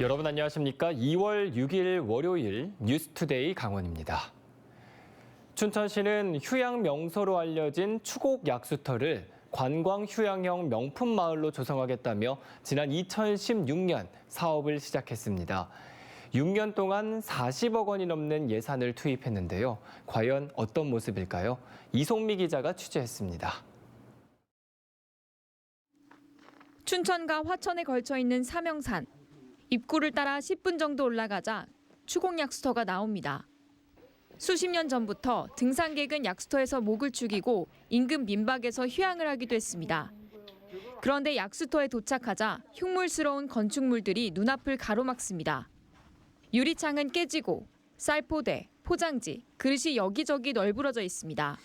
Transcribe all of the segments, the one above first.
여러분 안녕하십니까? 2월 6일 월요일 뉴스투데이 강원입니다. 춘천시는 휴양 명소로 알려진 추곡 약수터를 관광 휴양형 명품 마을로 조성하겠다며 지난 2016년 사업을 시작했습니다. 6년 동안 40억 원이 넘는 예산을 투입했는데요. 과연 어떤 모습일까요? 이송미 기자가 취재했습니다. 춘천과 화천에 걸쳐 있는 사명산. 입구를 따라 10분 정도 올라가자 추곡 약수터가 나옵니다. 수십 년 전부터 등산객은 약수터에서 목을 축이고 인근 민박에서 휴양을 하기도 했습니다. 그런데 약수터에 도착하자 흉물스러운 건축물들이 눈앞을 가로막습니다. 유리창은 깨지고 쌀포대, 포장지, 그릇이 여기저기 널브러져 있습니다.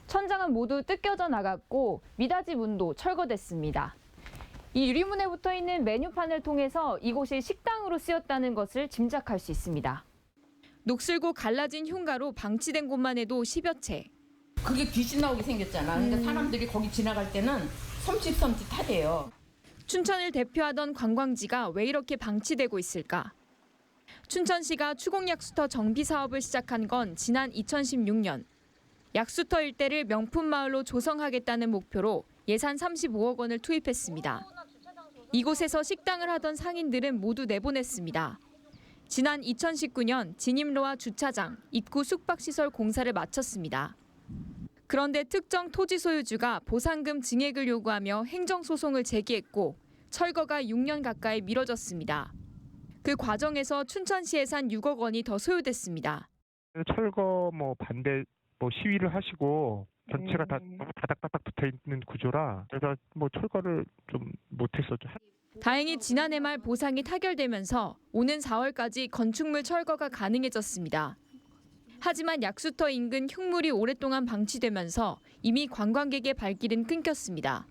천장은 모두 뜯겨져 나갔고 미닫이 문도 철거됐습니다. 이 유리문에 붙어있는 메뉴판을 통해서 이곳이 식당으로 쓰였다는 것을 짐작할 수 있습니다. 녹슬고 갈라진 흉가로 방치된 곳만 해도 10여 채. 그게 귀신 나오게 생겼잖아. 그러니까 사람들이 거기 지나갈 때는 섬찟섬찟하대요. 춘천을 대표하던 관광지가 왜 이렇게 방치되고 있을까? 춘천시가 추곡 약수터 정비 사업을 시작한 건 지난 2016년. 약수터 일대를 명품 마을로 조성하겠다는 목표로 예산 35억 원을 투입했습니다. 이곳에서 식당을 하던 상인들은 모두 내보냈습니다. 지난 2019년 진입로와 주차장, 입구 숙박시설 공사를 마쳤습니다. 그런데 특정 토지 소유주가 보상금 증액을 요구하며 행정소송을 제기했고 철거가 6년 가까이 미뤄졌습니다. 그 과정에서 춘천시 예산 6억 원이 더 소요됐습니다. 철거 반대 시위를 하시고 전체가 다 너무 다닥다닥 붙어 있는 구조라 그래서 철거를 좀 못했었죠. 다행히 지난해 말 보상이 타결되면서 오는 4월까지 건축물 철거가 가능해졌습니다. 하지만 약수터 인근 흉물이 오랫동안 방치되면서 이미 관광객의 발길은 끊겼습니다.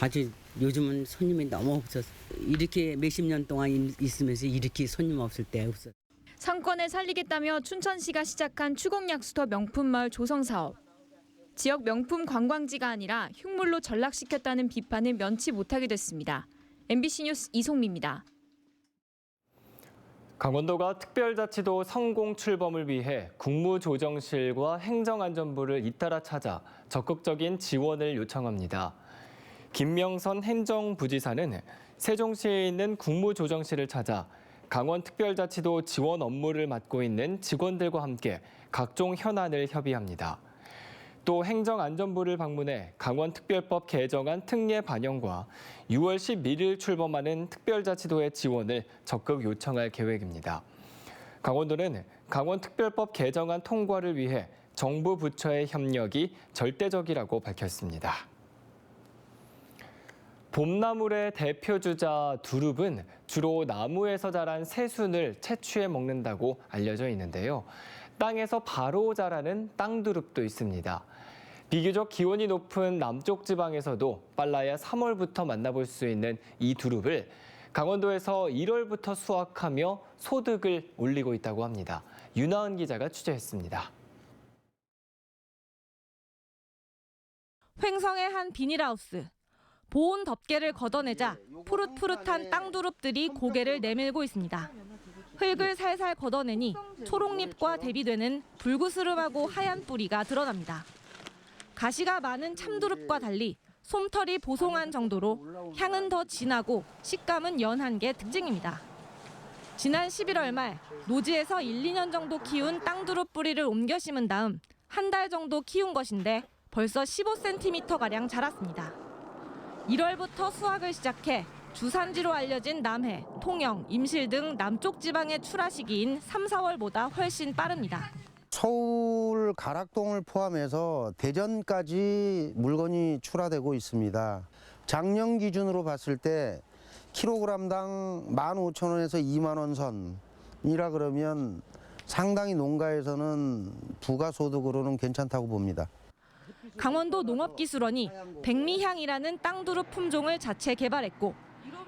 아주 요즘은 손님이 너무 없어서 이렇게 몇십 년 동안 있으면서 이렇게 손님 없을 때 없어. 상권을 살리겠다며 춘천시가 시작한 추곡 약수터 명품 마을 조성 사업. 지역 명품 관광지가 아니라 흉물로 전락시켰다는 비판을 면치 못하게 됐습니다. MBC 뉴스 이송미입니다. 강원도가 특별자치도 성공 출범을 위해 국무조정실과 행정안전부를 잇따라 찾아 적극적인 지원을 요청합니다. 김명선 행정부지사는 세종시에 있는 국무조정실을 찾아 강원특별자치도 지원 업무를 맡고 있는 직원들과 함께 각종 현안을 협의합니다. 또 행정안전부를 방문해 강원특별법 개정안 특례 반영과 6월 11일 출범하는 특별자치도의 지원을 적극 요청할 계획입니다. 강원도는 강원특별법 개정안 통과를 위해 정부 부처의 협력이 절대적이라고 밝혔습니다. 봄나물의 대표주자 두릅은 주로 나무에서 자란 새순을 채취해 먹는다고 알려져 있는데요. 땅에서 바로 자라는 땅두릅도 있습니다. 비교적 기온이 높은 남쪽 지방에서도 빨라야 3월부터 만나볼 수 있는 이 두릅을 강원도에서 1월부터 수확하며 소득을 올리고 있다고 합니다. 윤하은 기자가 취재했습니다. 횡성의 한 비닐하우스. 보온 덮개를 걷어내자 푸릇푸릇한 땅두릅들이 고개를 내밀고 있습니다. 흙을 살살 걷어내니 초록잎과 대비되는 불구스름하고 하얀 뿌리가 드러납니다. 가시가 많은 참두릅과 달리 솜털이 보송한 정도로 향은 더 진하고 식감은 연한 게 특징입니다. 지난 11월 말 노지에서 1, 2년 정도 키운 땅두릅 뿌리를 옮겨 심은 다음 한 달 정도 키운 것인데 벌써 15cm가량 자랐습니다. 1월부터 수확을 시작해 주산지로 알려진 남해, 통영, 임실 등 남쪽 지방의 출하 시기인 3, 4월보다 훨씬 빠릅니다. 서울 가락동을 포함해서 대전까지 물건이 출하되고 있습니다. 작년 기준으로 봤을 때 킬로그램당 15,000원에서 2만 원 선이라 그러면 상당히 농가에서는 부가소득으로는 괜찮다고 봅니다. 강원도 농업기술원이 백미향이라는 땅두릅 품종을 자체 개발했고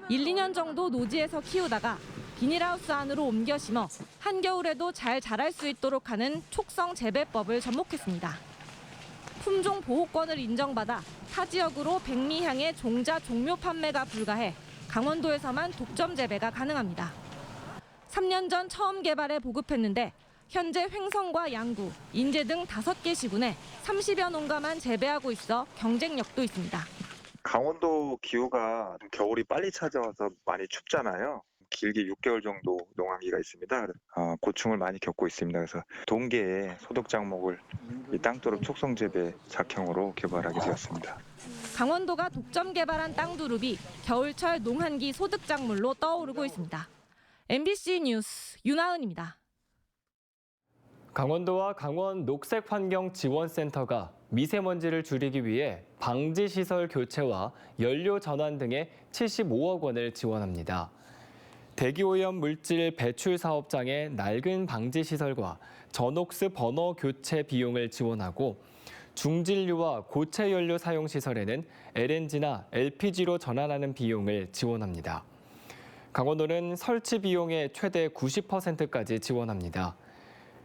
1, 2년 정도 노지에서 키우다가 비닐하우스 안으로 옮겨 심어 한겨울에도 잘 자랄 수 있도록 하는 촉성 재배법을 접목했습니다. 품종 보호권을 인정받아 타 지역으로 백미향의 종자 종묘 판매가 불가해 강원도에서만 독점 재배가 가능합니다. 3년 전 처음 개발해 보급했는데 현재 횡성과 양구, 인제 등 5개 시군에 30여 농가만 재배하고 있어 경쟁력도 있습니다. 강원도 기후가 겨울이 빨리 찾아와서 많이 춥잖아요. 길게 6개월 정도 농한기가 있습니다. 고충을 많이 겪고 있습니다. 그래서 동계에 소득 작목을 이 땅두릅 촉성 재배 작형으로 개발하게 되었습니다. 강원도가 독점 개발한 땅두릅이 겨울철 농한기 소득 작물로 떠오르고 있습니다. MBC 뉴스 윤하은입니다. 강원도와 강원 녹색환경지원센터가 미세먼지를 줄이기 위해 방지시설 교체와 연료 전환 등에 75억 원을 지원합니다. 대기오염 물질 배출 사업장의 낡은 방지시설과 전옥스 버너 교체 비용을 지원하고 중진류와 고체 연료 사용 시설에는 LNG나 LPG로 전환하는 비용을 지원합니다. 강원도는 설치 비용의 최대 90%까지 지원합니다.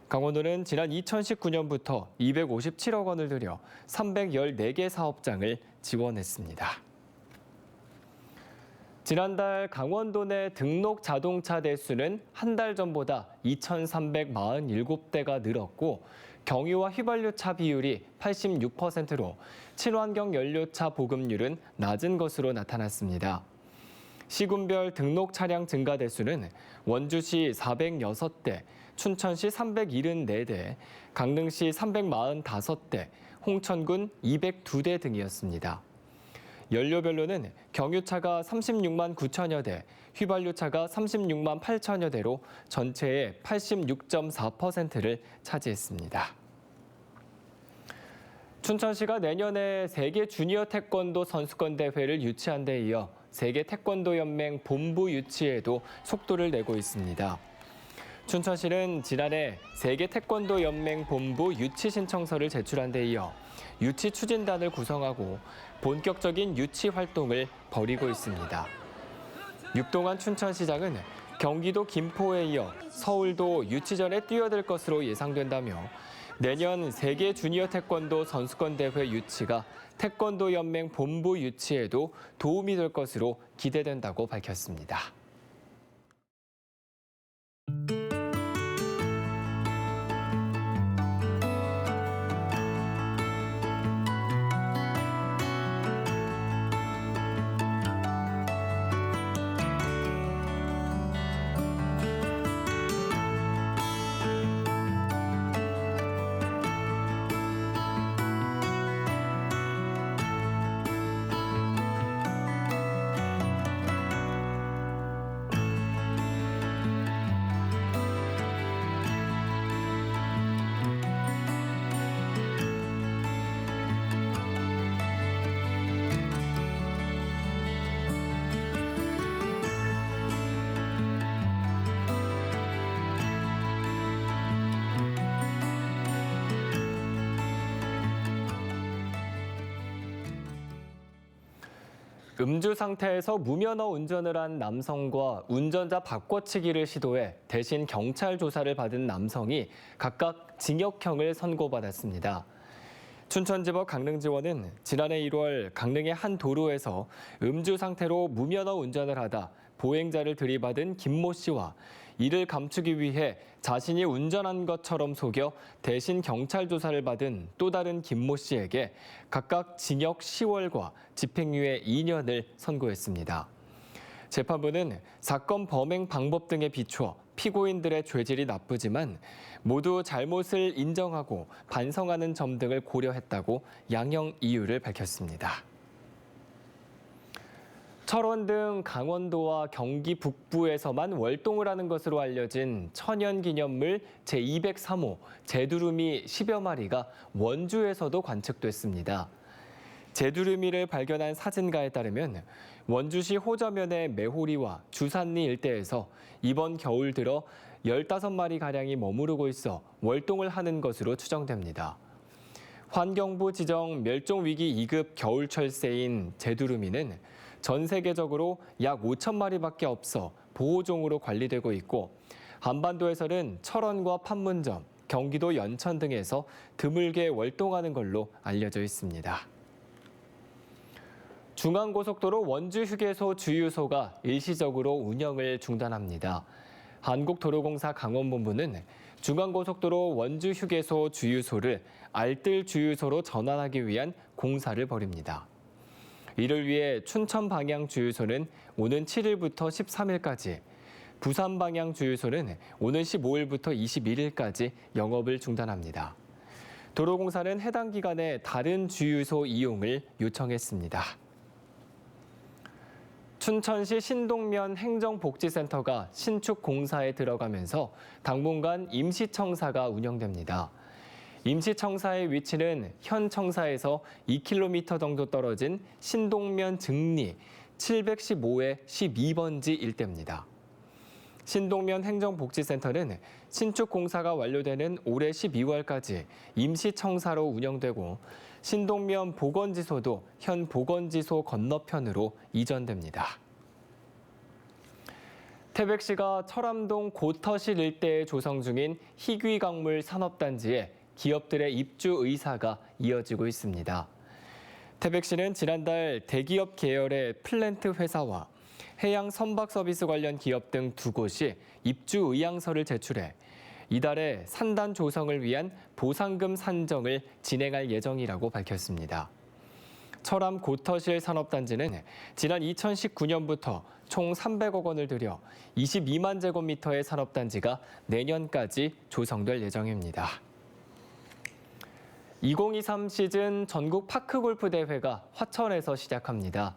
강원도는 지난 2019년부터 257억 원을 들여 314개 사업장을 지원했습니다. 지난달 강원도 내 등록 자동차 대수는 한 달 전보다 2,347대가 늘었고 경유와 휘발유차 비율이 86%로 친환경 연료차 보급률은 낮은 것으로 나타났습니다. 시군별 등록 차량 증가 대수는 원주시 406대, 춘천시 374대, 강릉시 345대, 홍천군 202대 등이었습니다. 연료별로는 경유차가 36만 9천여 대, 휘발유차가 36만 8천여 대로 전체의 86.4%를 차지했습니다. 춘천시가 내년에 세계 주니어 태권도 선수권 대회를 유치한 데 이어 세계 태권도 연맹 본부 유치에도 속도를 내고 있습니다. 춘천시는 지난해 세계 태권도 연맹 본부 유치 신청서를 제출한 데 이어 유치 추진단을 구성하고 본격적인 유치 활동을 벌이고 있습니다. 육동환 춘천시장은 경기도 김포에 이어 서울도 유치전에 뛰어들 것으로 예상된다며 내년 세계 주니어 태권도 선수권 대회 유치가 태권도 연맹 본부 유치에도 도움이 될 것으로 기대된다고 밝혔습니다. 음주 상태에서 무면허 운전을 한 남성과 운전자 바꿔치기를 시도해 대신 경찰 조사를 받은 남성이 각각 징역형을 선고받았습니다. 춘천지법 강릉지원은 지난해 1월 강릉의 한 도로에서 음주 상태로 무면허 운전을 하다 보행자를 들이받은 김모 씨와 이를 감추기 위해 자신이 운전한 것처럼 속여 대신 경찰 조사를 받은 또 다른 김모 씨에게 각각 징역 10월과 집행유예 2년을 선고했습니다. 재판부는 사건 범행 방법 등에 비추어 피고인들의 죄질이 나쁘지만 모두 잘못을 인정하고 반성하는 점 등을 고려했다고 양형 이유를 밝혔습니다. 철원 등 강원도와 경기 북부에서만 월동을 하는 것으로 알려진 천연기념물 제203호 제두루미 10여 마리가 원주에서도 관측됐습니다. 제두루미를 발견한 사진가에 따르면 원주시 호저면의 매호리와 주산리 일대에서 이번 겨울 들어 15마리가량이 머무르고 있어 월동을 하는 것으로 추정됩니다. 환경부 지정 멸종위기 2급 겨울철새인 제두루미는 전 세계적으로 약 5,000마리밖에 없어 보호종으로 관리되고 있고 한반도에서는 철원과 판문점, 경기도 연천 등에서 드물게 월동하는 걸로 알려져 있습니다. 중앙고속도로 원주 휴게소 주유소가 일시적으로 운영을 중단합니다. 한국도로공사 강원본부는 중앙고속도로 원주 휴게소 주유소를 알뜰 주유소로 전환하기 위한 공사를 벌입니다. 이를 위해 춘천 방향 주유소는 오는 7일부터 13일까지, 부산 방향 주유소는 오는 15일부터 21일까지 영업을 중단합니다. 도로공사는 해당 기간에 다른 주유소 이용을 요청했습니다. 춘천시 신동면 행정복지센터가 신축 공사에 들어가면서 당분간 임시청사가 운영됩니다. 임시청사의 위치는 현 청사에서 2km 정도 떨어진 신동면 증리 715의 12번지 일대입니다. 신동면 행정복지센터는 신축 공사가 완료되는 올해 12월까지 임시청사로 운영되고 신동면 보건지소도 현 보건지소 건너편으로 이전됩니다. 태백시가 철암동 고터실 일대에 조성 중인 희귀광물 산업단지에 기업들의 입주 의사가 이어지고 있습니다. 태백시는 지난달 대기업 계열의 플랜트 회사와 해양 선박 서비스 관련 기업 등 2곳이 입주 의향서를 제출해 이달에 산단 조성을 위한 보상금 산정을 진행할 예정이라고 밝혔습니다. 철암 고터실 산업단지는 지난 2019년부터 총 300억 원을 들여 22만 제곱미터의 산업단지가 내년까지 조성될 예정입니다. 2023 시즌 전국 파크골프 대회가 화천에서 시작합니다.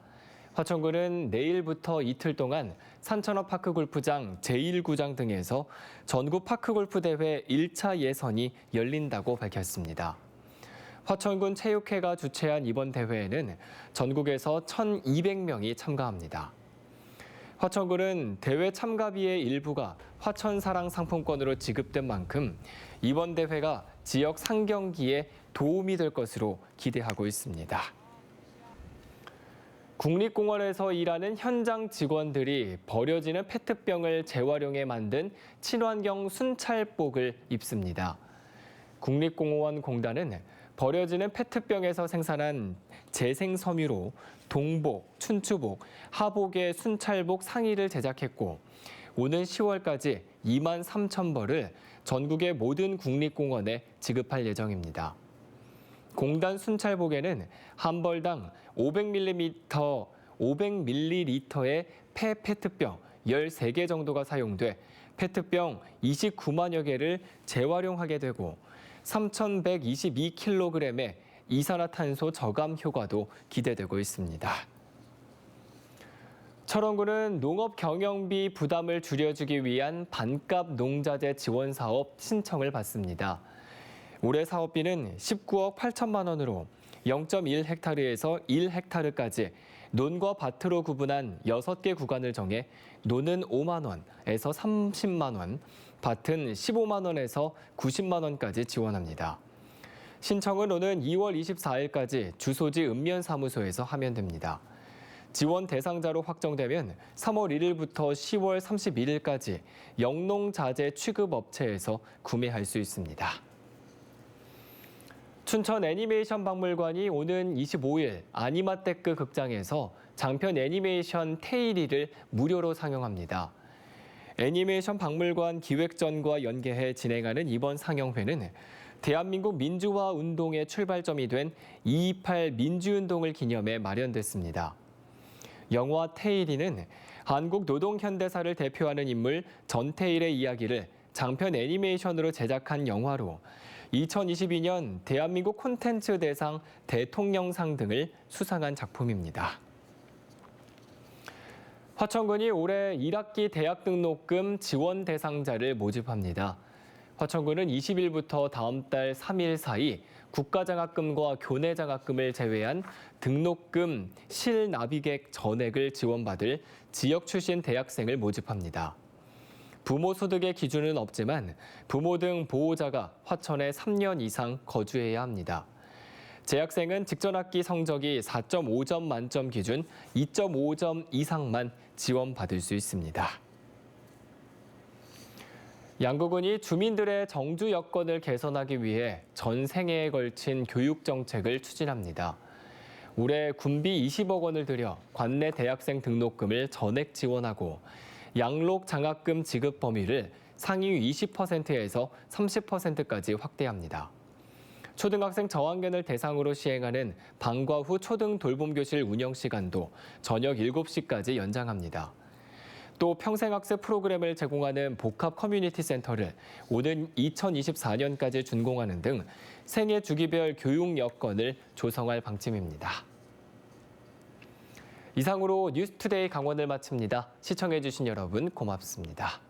화천군은 내일부터 이틀 동안 산천어 파크골프장 제1구장 등에서 전국 파크골프 대회 1차 예선이 열린다고 밝혔습니다. 화천군 체육회가 주최한 이번 대회에는 전국에서 1,200명이 참가합니다. 화천군은 대회 참가비의 일부가 화천사랑 상품권으로 지급된 만큼 이번 대회가 지역 상경기에 도움이 될 것으로 기대하고 있습니다. 국립공원에서 일하는 현장 직원들이 버려지는 페트병을 재활용해 만든 친환경 순찰복을 입습니다. 국립공원공단은 버려지는 페트병에서 생산한 재생섬유로 동복, 춘추복, 하복의 순찰복 상의를 제작했고 오는 10월까지 2만 3천 벌을 전국의 모든 국립공원에 지급할 예정입니다. 공단 순찰복에는 한 벌당 500ml의 폐 페트병 13개 정도가 사용돼 페트병 29만여 개를 재활용하게 되고 3,122kg의 이산화탄소 저감 효과도 기대되고 있습니다. 철원군은 농업 경영비 부담을 줄여주기 위한 반값 농자재 지원 사업 신청을 받습니다. 올해 사업비는 19억 8천만 원으로 0.1헥타르에서 1헥타르까지 논과 밭으로 구분한 6개 구간을 정해 논은 5만 원에서 30만 원, 밭은 15만 원에서 90만 원까지 지원합니다. 신청은 오는 2월 24일까지 주소지 읍면사무소에서 하면 됩니다. 지원 대상자로 확정되면 3월 1일부터 10월 31일까지 영농자재 취급업체에서 구매할 수 있습니다. 춘천 애니메이션 박물관이 오는 25일 아니마테크 극장에서 장편 애니메이션 테일이를 무료로 상영합니다. 애니메이션 박물관 기획전과 연계해 진행하는 이번 상영회는 대한민국 민주화 운동의 출발점이 된 228 민주운동을 기념해 마련됐습니다. 영화 테일이는 한국 노동 현대사를 대표하는 인물 전태일의 이야기를 장편 애니메이션으로 제작한 영화로 2022년 대한민국 콘텐츠 대상 대통령상 등을 수상한 작품입니다. 화천군이 올해 1학기 대학 등록금 지원 대상자를 모집합니다. 화천군은 20일부터 다음 달 3일 사이 국가장학금과 교내장학금을 제외한 등록금 실납의액 전액을 지원받을 지역 출신 대학생을 모집합니다. 부모 소득의 기준은 없지만 부모 등 보호자가 화천에 3년 이상 거주해야 합니다. 재학생은 직전 학기 성적이 4.5점 만점 기준 2.5점 이상만 지원받을 수 있습니다. 양구군이 주민들의 정주 여건을 개선하기 위해 전 생애에 걸친 교육 정책을 추진합니다. 올해 군비 20억 원을 들여 관내 대학생 등록금을 전액 지원하고 양록 장학금 지급 범위를 상위 20%에서 30%까지 확대합니다. 초등학생 저학년을 대상으로 시행하는 방과 후 초등 돌봄교실 운영 시간도 저녁 7시까지 연장합니다. 또 평생학습 프로그램을 제공하는 복합 커뮤니티 센터를 오는 2024년까지 준공하는 등 생애 주기별 교육 여건을 조성할 방침입니다. 이상으로 뉴스투데이 강원을 마칩니다. 시청해주신 여러분 고맙습니다.